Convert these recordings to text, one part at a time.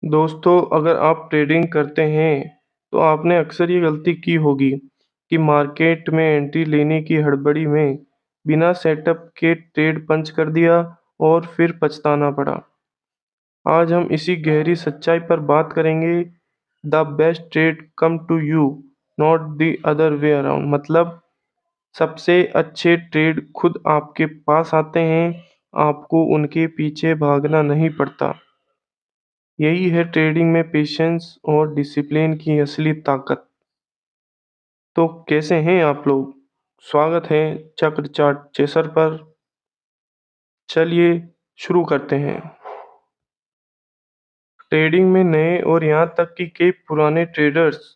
दोस्तों, अगर आप ट्रेडिंग करते हैं तो आपने अक्सर ये गलती की होगी कि मार्केट में एंट्री लेने की हड़बड़ी में बिना सेटअप के ट्रेड पंच कर दिया और फिर पछताना पड़ा। आज हम इसी गहरी सच्चाई पर बात करेंगे। The best trade come to you, not the other way around. मतलब सबसे अच्छे ट्रेड खुद आपके पास आते हैं, आपको उनके पीछे भागना नहीं पड़ता। यही है ट्रेडिंग में पेशेंस और डिसिप्लिन की असली ताकत। तो कैसे हैं आप लोग? स्वागत है चक्र चार्ट चेसर पर। चलिए शुरू करते हैं। ट्रेडिंग में नए और यहाँ तक कि कई पुराने ट्रेडर्स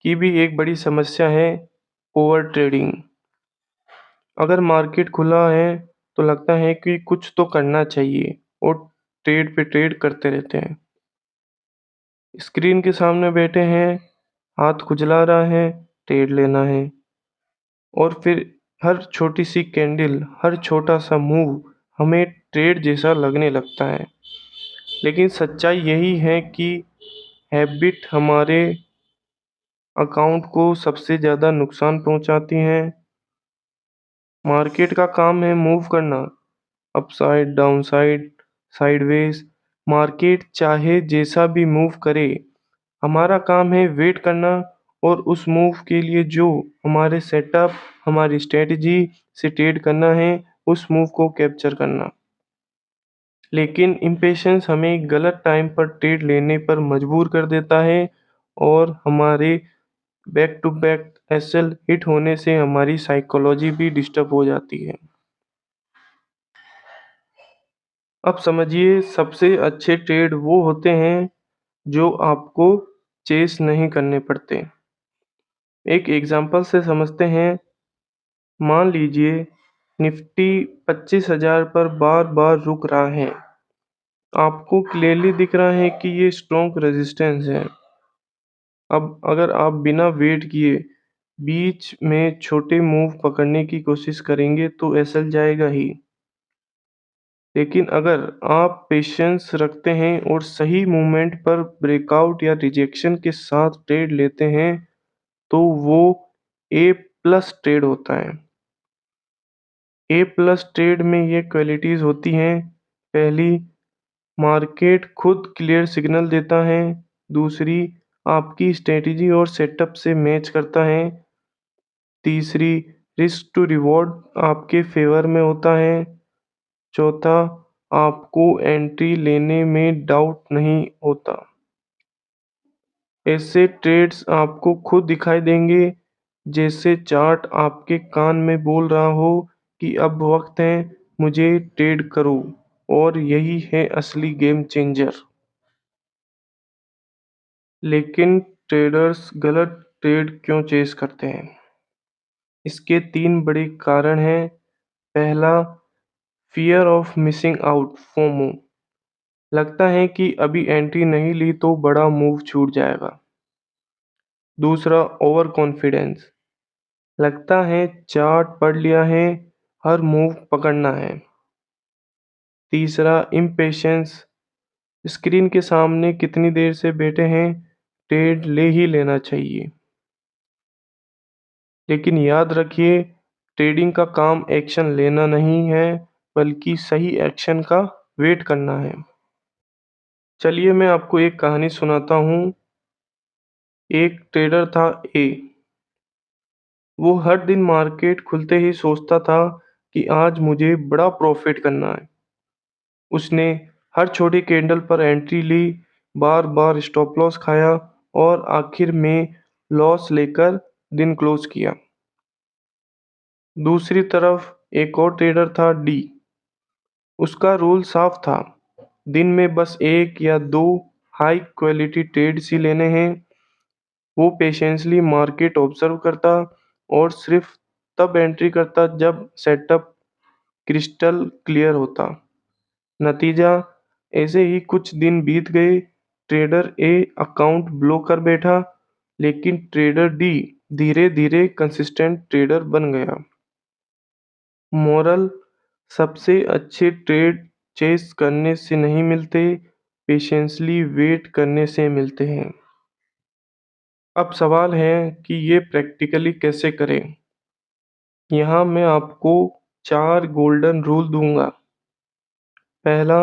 की भी एक बड़ी समस्या है, ओवर ट्रेडिंग। अगर मार्केट खुला है तो लगता है कि कुछ तो करना चाहिए और ट्रेड पे ट्रेड करते रहते हैं। स्क्रीन के सामने बैठे हैं, हाथ खुजला रहा है, ट्रेड लेना है। और फिर हर छोटी सी कैंडल, हर छोटा सा मूव हमें ट्रेड जैसा लगने लगता है। लेकिन सच्चाई यही है कि हैबिट हमारे अकाउंट को सबसे ज़्यादा नुकसान पहुंचाती हैं। मार्केट का काम है मूव करना, अपसाइड, डाउनसाइड, साइडवेज। मार्केट चाहे जैसा भी मूव करे, हमारा काम है वेट करना और उस मूव के लिए जो हमारे सेटअप, हमारी स्ट्रेटजी से ट्रेड करना है, उस मूव को कैप्चर करना। लेकिन इम्पेशंस हमें गलत टाइम पर ट्रेड लेने पर मजबूर कर देता है और हमारे back to back SL hit होने से हमारी साइकोलॉजी भी डिस्टर्ब हो जाती है। अब समझिए, सबसे अच्छे ट्रेड वो होते हैं जो आपको चेस नहीं करने पड़ते। एक एग्जांपल से समझते हैं। मान लीजिए निफ्टी 25,000 पर बार बार रुक रहा है। आपको क्लियरली दिख रहा है कि ये स्ट्रॉन्ग रेजिस्टेंस है। अब अगर आप बिना वेट किए बीच में छोटे मूव पकड़ने की कोशिश करेंगे तो एसएल जाएगा ही। लेकिन अगर आप पेशेंस रखते हैं और सही मूवमेंट पर ब्रेकआउट या रिजेक्शन के साथ ट्रेड लेते हैं तो वो ए प्लस ट्रेड होता है। ए प्लस ट्रेड में ये क्वालिटीज़ होती हैं। पहली, मार्केट खुद क्लियर सिग्नल देता है। दूसरी, आपकी स्ट्रेटजी और सेटअप से मैच करता है। तीसरी, रिस्क टू रिवॉर्ड आपके फेवर में होता है। चौथा, आपको एंट्री लेने में डाउट नहीं होता। ऐसे ट्रेड्स आपको खुद दिखाई देंगे, जैसे चार्ट आपके कान में बोल रहा हो कि अब वक्त है, मुझे ट्रेड करो। और यही है असली गेम चेंजर। लेकिन ट्रेडर्स गलत ट्रेड क्यों चेस करते हैं? इसके तीन बड़े कारण हैं। पहला, fear of missing out, FOMO. लगता है कि अभी एंट्री नहीं ली तो बड़ा मूव छूट जाएगा। दूसरा, ओवर कॉन्फिडेंस। लगता है चार्ट पढ़ लिया है, हर मूव पकड़ना है। तीसरा, इम्पेशेंस। स्क्रीन के सामने कितनी देर से बैठे हैं, ट्रेड ले ही लेना चाहिए। लेकिन याद रखिए, ट्रेडिंग का काम एक्शन लेना नहीं है, बल्कि सही एक्शन का वेट करना है। चलिए मैं आपको एक कहानी सुनाता हूँ। एक ट्रेडर था ए। वो हर दिन मार्केट खुलते ही सोचता था कि आज मुझे बड़ा प्रॉफिट करना है। उसने हर छोटी कैंडल पर एंट्री ली, बार बार स्टॉप लॉस खाया और आखिर में लॉस लेकर दिन क्लोज किया। दूसरी तरफ एक और ट्रेडर था डी। उसका रूल साफ था, दिन में बस एक या दो हाई क्वालिटी ट्रेड्स ही लेने हैं। वो पेशेंसली मार्केट ऑब्जर्व करता और सिर्फ तब एंट्री करता जब सेटअप क्रिस्टल क्लियर होता। नतीजा, ऐसे ही कुछ दिन बीत गए। ट्रेडर ए अकाउंट ब्लो कर बैठा, लेकिन ट्रेडर डी धीरे धीरे कंसिस्टेंट ट्रेडर बन गया। मोरल, सबसे अच्छे ट्रेड चेस करने से नहीं मिलते, पेशेंसली वेट करने से मिलते हैं। अब सवाल है कि ये प्रैक्टिकली कैसे करें? यहाँ मैं आपको 4 गोल्डन रूल दूँगा। पहला,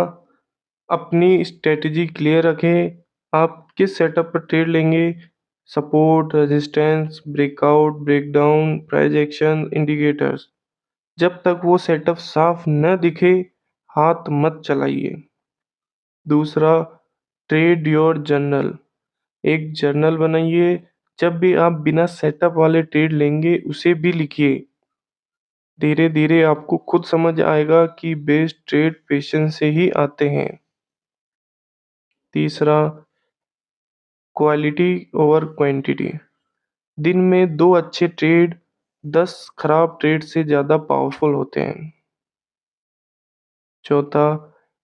अपनी स्ट्रैटेजी क्लियर रखें। आप किस सेटअप पर ट्रेड लेंगे? Support, resistance, breakout, breakdown, price action, indicators. जब तक वो सेटअप साफ न दिखे, हाथ मत चलाइए। दूसरा, ट्रेड योर जर्नल। एक जर्नल बनाइए। जब भी आप बिना सेटअप वाले ट्रेड लेंगे, उसे भी लिखिए। धीरे धीरे आपको खुद समझ आएगा कि बेस्ट ट्रेड पेशेंस से ही आते हैं। तीसरा, क्वालिटी ओवर क्वांटिटी। दिन में 2 अच्छे ट्रेड 10 खराब ट्रेड से ज़्यादा पावरफुल होते हैं। चौथा,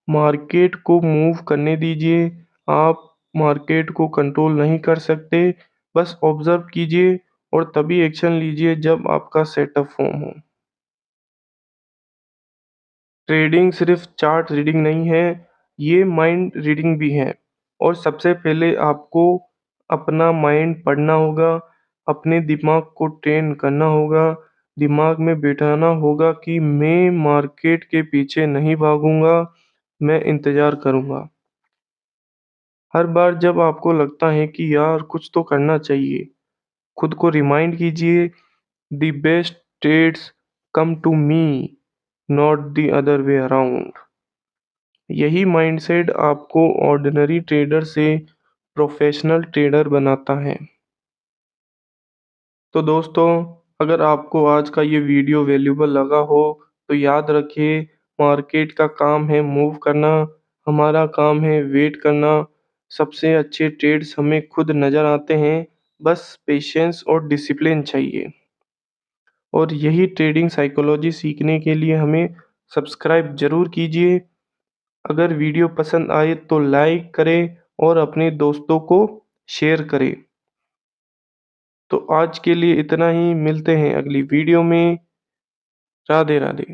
मार्केट को मूव करने दीजिए। आप मार्केट को कंट्रोल नहीं कर सकते, बस ऑब्जर्व कीजिए और तभी एक्शन लीजिए जब आपका सेटअप फॉर्म हो। ट्रेडिंग सिर्फ चार्ट रीडिंग नहीं है, ये माइंड रीडिंग भी है। और सबसे पहले आपको अपना माइंड पढ़ना होगा, अपने दिमाग को ट्रेन करना होगा, दिमाग में बिठाना होगा कि मैं मार्केट के पीछे नहीं भागूंगा, मैं इंतज़ार करूंगा। हर बार जब आपको लगता है कि यार कुछ तो करना चाहिए, खुद को रिमाइंड कीजिए, the best trades come to me, not the other way around. यही माइंडसेट आपको ऑर्डिनरी ट्रेडर से प्रोफेशनल ट्रेडर बनाता है। तो दोस्तों, अगर आपको आज का ये वीडियो वैल्यूएबल लगा हो तो याद रखिए, मार्केट का काम है मूव करना, हमारा काम है वेट करना। सबसे अच्छे ट्रेड्स हमें खुद नज़र आते हैं, बस पेशेंस और डिसिप्लिन चाहिए। और यही ट्रेडिंग साइकोलॉजी सीखने के लिए हमें सब्सक्राइब ज़रूर कीजिए। अगर वीडियो पसंद आए तो लाइक करें और अपने दोस्तों को शेयर करें। तो आज के लिए इतना ही, मिलते हैं अगली वीडियो में। राधे राधे।